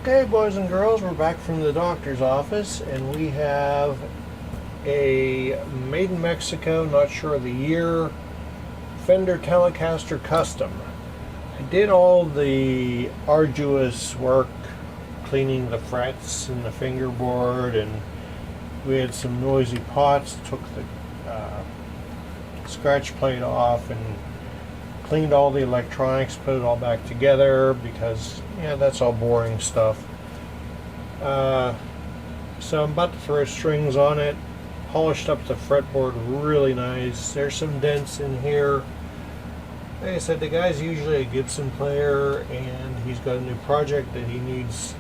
Okay, boys and girls, we're back from the doctor's office, and we have a made in Mexico, not sure of the year, Fender Telecaster Custom. I did all the arduous work cleaning the frets and the fingerboard, and we had some noisy pots, took the scratch plate off and cleaned all the electronics, put it all back together because, yeah, that's all boring stuff. So I'm about to throw strings on it, polished up the fretboard really nice. There's some dents in here. Like I said, the guy's usually a Gibson player, and he's got a new project that he needs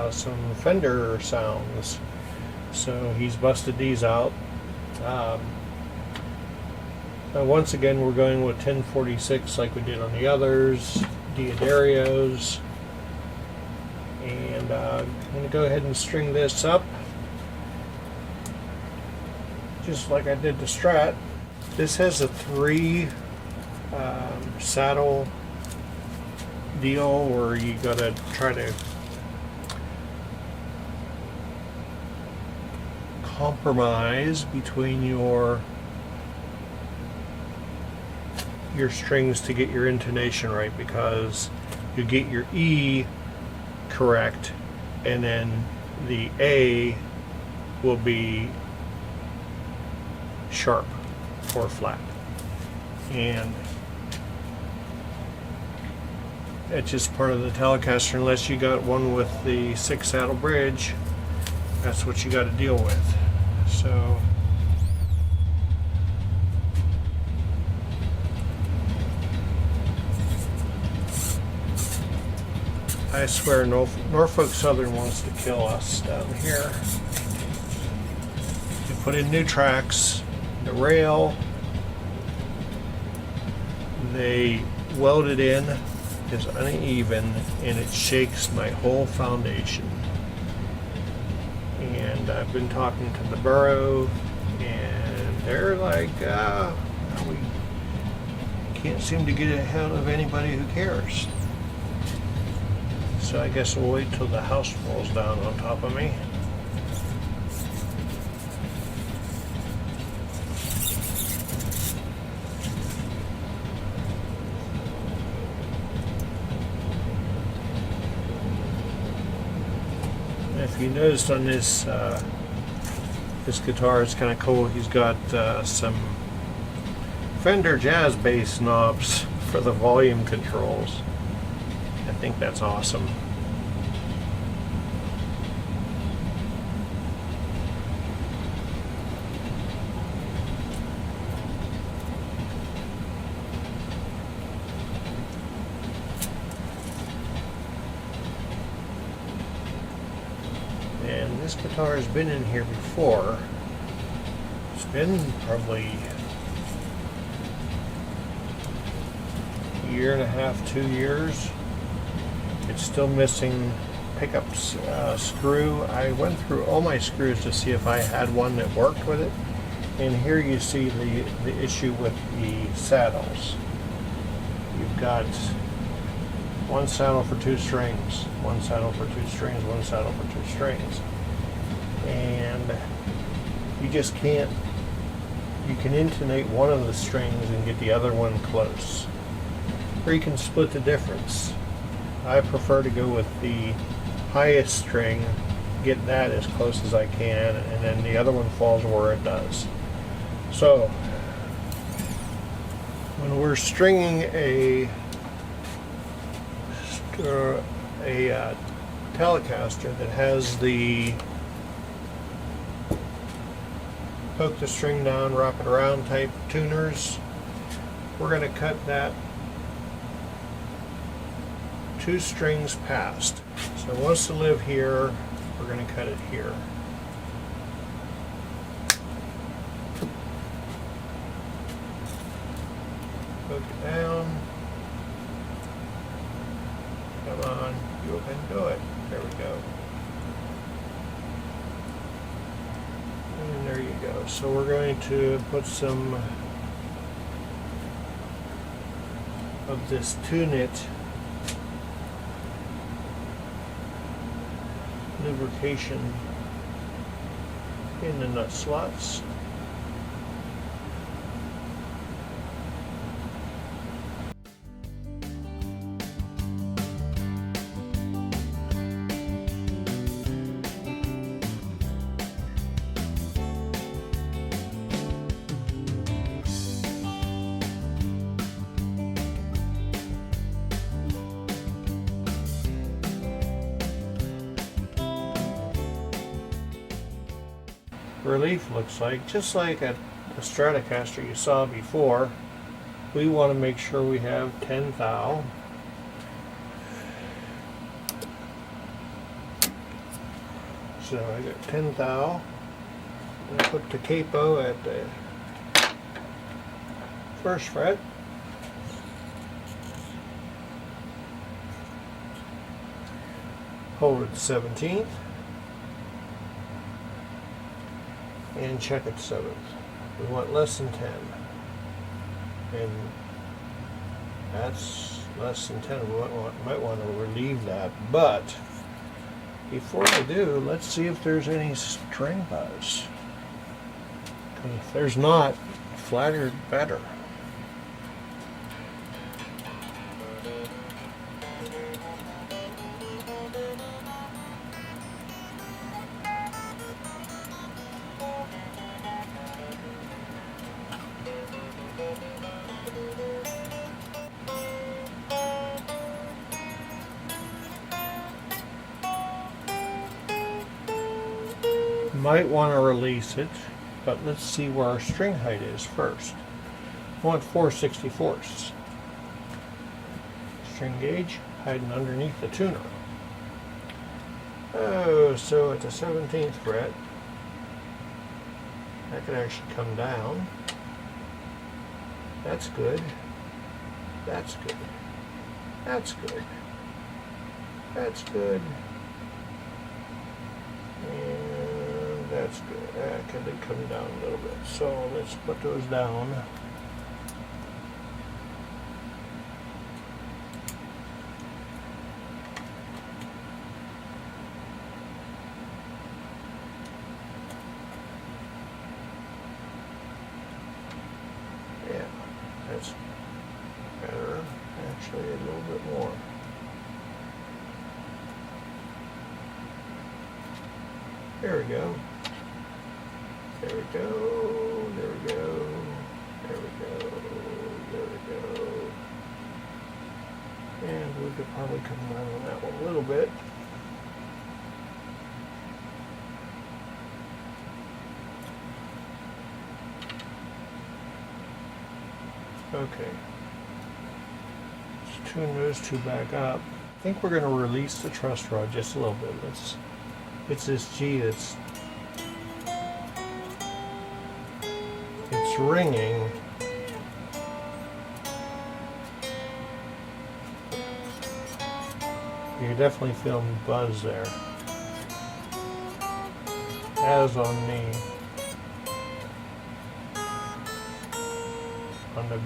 some Fender sounds. So he's busted these out. Once again, we're going with 1046 like we did on the others, Diodarios. And I'm going to go ahead and string this up just like I did the Strat. This has a 3 saddle deal where you got to try to compromise between your strings to get your intonation right, because you get your E correct and then the A will be sharp or flat, and it's just part of the Telecaster. Unless you got one with the 6 saddle bridge, that's what you got to deal with. So I swear Norfolk Southern wants to kill us down here. You put in new tracks, the rail, they weld it in, is uneven, and it shakes my whole foundation. And I've been talking to the borough, and they're like, we can't seem to get ahead of anybody who cares. So I guess we'll wait till the house falls down on top of me. If you noticed on this guitar, it's kind of cool. He's got some Fender jazz bass knobs for the volume controls. I think that's awesome. And this guitar has been in here before. It's been probably a year and a half, 2 years. It's still missing pickup screw. I went through all my screws to see if I had one that worked with it. And here you see the issue with the saddles. You've got one saddle for 2 strings, one saddle for 2 strings, one saddle for 2 strings. And you just can't, you can intonate one of the strings and get the other one close. Or you can split the difference. I prefer to go with the highest string, get that as close as I can, and then the other one falls where it does. So when we're stringing a Telecaster that has the poke the string down, wrap it around type tuners, we're going to cut that 2 strings past. So it wants to live here, we're going to cut it here. Poke it down. Come on, you can do it. There we go. And there you go. So we're going to put some of this tune it lubrication in the nut slots. Relief looks like, just like at the Stratocaster you saw before, we want to make sure we have 10 thou. So I got 10 thou, and I put the capo at the first fret. Hold at the 17th. And check at 7th. We want less than 10. And that's less than 10. We might want to relieve that. But before I do, let's see if there's any string buzz. If there's not, flatter better. Might want to release it, but let's see where our string height is first. I want 4/64. String gauge hiding underneath the tuner. Oh, so at the 17th fret, that could actually come down. That's good. That's good. That's good. That's good. And that's good. That could come down a little bit. So let's put those down. Yeah, that's better. Actually, a little bit more. There we go. There we go. There we go. There we go. There we go. And we could probably come down on that one a little bit. Okay. Let's tune those two back up. I think we're going to release the truss rod just a little bit. It's this G that's ringing. You're definitely feeling buzz there, as on the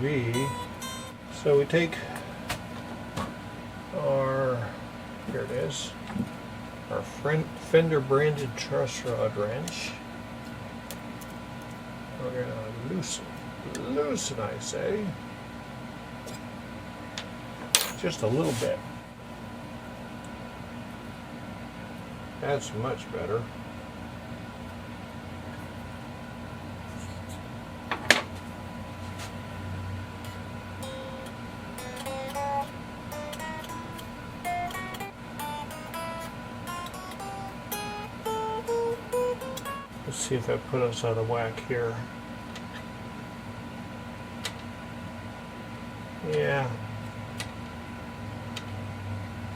V. So we take our, here it is, our Fender branded truss rod wrench. We're going to loosen, I say, just a little bit. That's much better. Let's see if that put us out of whack here. Yeah.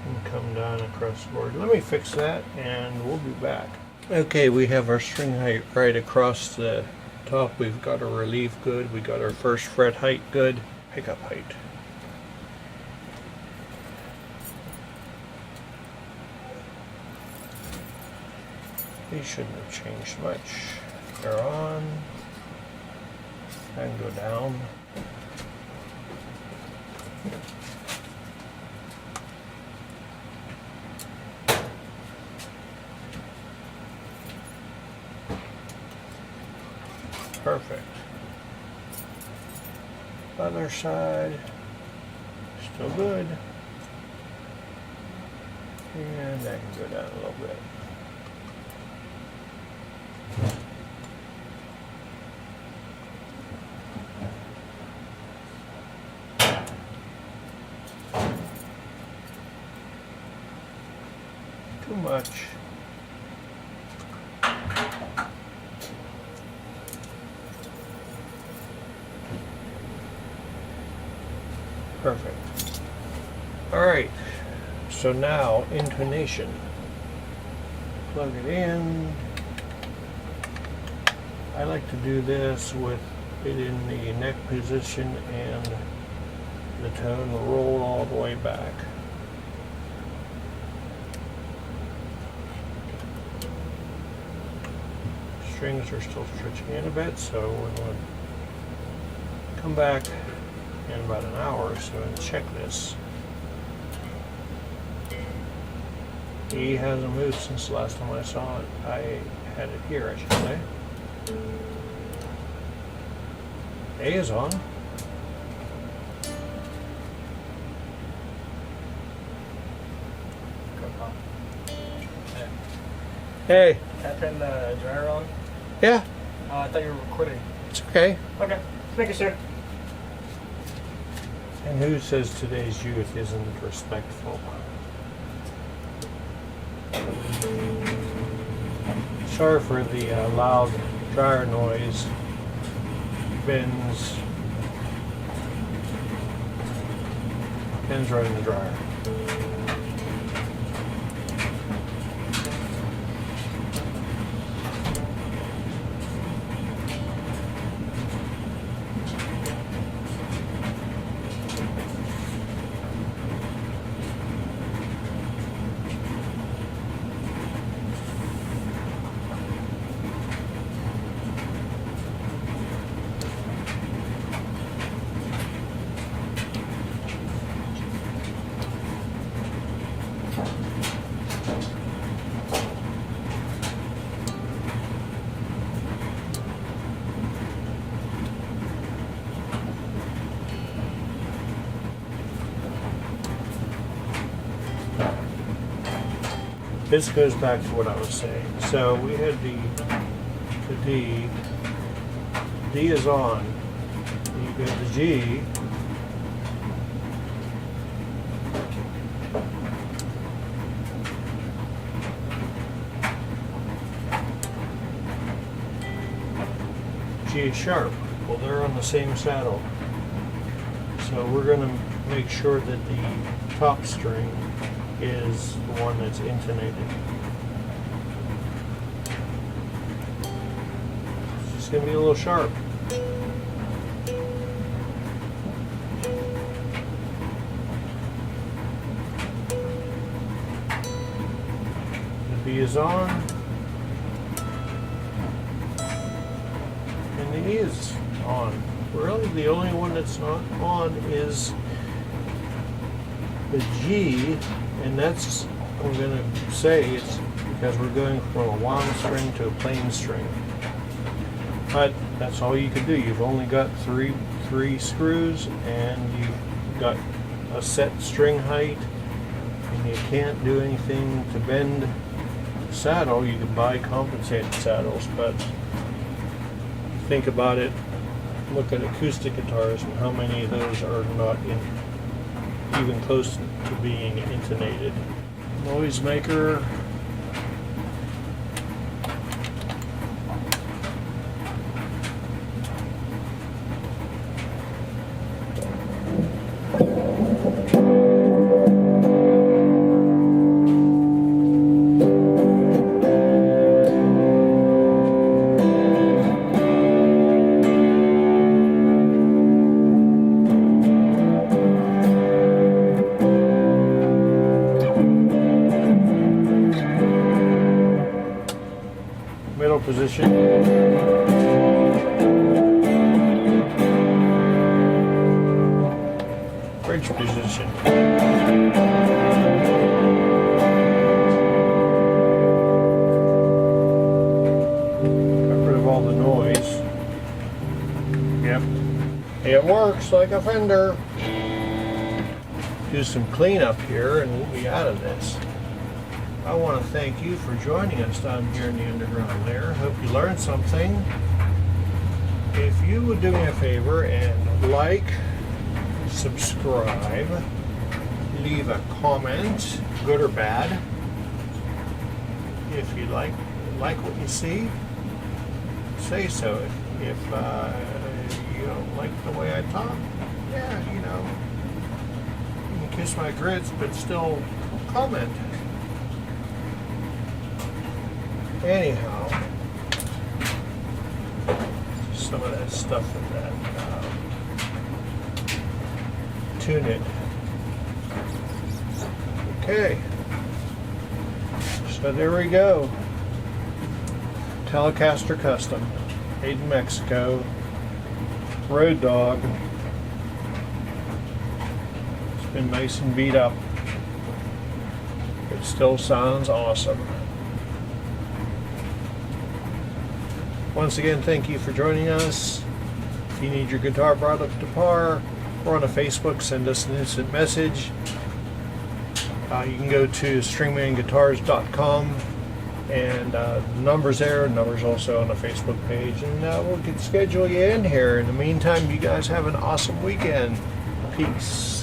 And come down across the board. Let me fix that and we'll be back. Okay, we have our string height right across the top. We've got our relief good. We got our first fret height good. Pickup height. These shouldn't have changed much. They're on and go down. Perfect. Other side, still good. And that can go down a little bit. Too much. Perfect. All right. So now intonation. Plug it in. I like to do this with it in the neck position and the tone roll all the way back. Strings are still stretching in a bit, so we're going to come back in about an hour or so and check this. E hasn't moved since the last time I saw it. I had it here, I should say. A is on. Hey. Tapping the dryer on? Yeah. I thought you were recording. It's okay. Okay, just making sure. And who says today's youth isn't respectful? Sorry for the loud dryer noise. Ben's right in the dryer. This goes back to what I was saying. So we had the D. D is on. You go to G. G is sharp. Well, they're on the same saddle. So we're going to make sure that the top string is the one that's intonated. It's just going to be a little sharp. The B is on. And the E is on. Really, the only one that's not on is the G. And that's, I'm going to say, it's because we're going from a wound string to a plain string. But that's all you can do. You've only got three screws, and you've got a set string height, and you can't do anything to bend the saddle. You can buy compensated saddles, but think about it. Look at acoustic guitars and how many of those are not even close to being intonated. Noisemaker. Middle position. Bridge position. Got rid of all the noise. works like a Fender. Do some cleanup here and we'll be out of this. I want to thank you for joining us down here in the underground lair. Hope you learned something. If you would do me a favor and like, subscribe, leave a comment, good or bad. If you like what you see, say so. If you don't like the way I talk, yeah, you know, you can kiss my grits, but still comment. Anyhow, some of that stuff in that tune it. Okay, so there we go. Telecaster Custom, made in Mexico. Road Dog. It's been nice and beat up. It still sounds awesome. Once again, thank you for joining us. If you need your guitar brought up to par, we're on a Facebook, send us an instant message. You can go to stringmanguitars.com and the number's there. The number's also on the Facebook page, and we'll schedule you in here. In the meantime, you guys have an awesome weekend. Peace.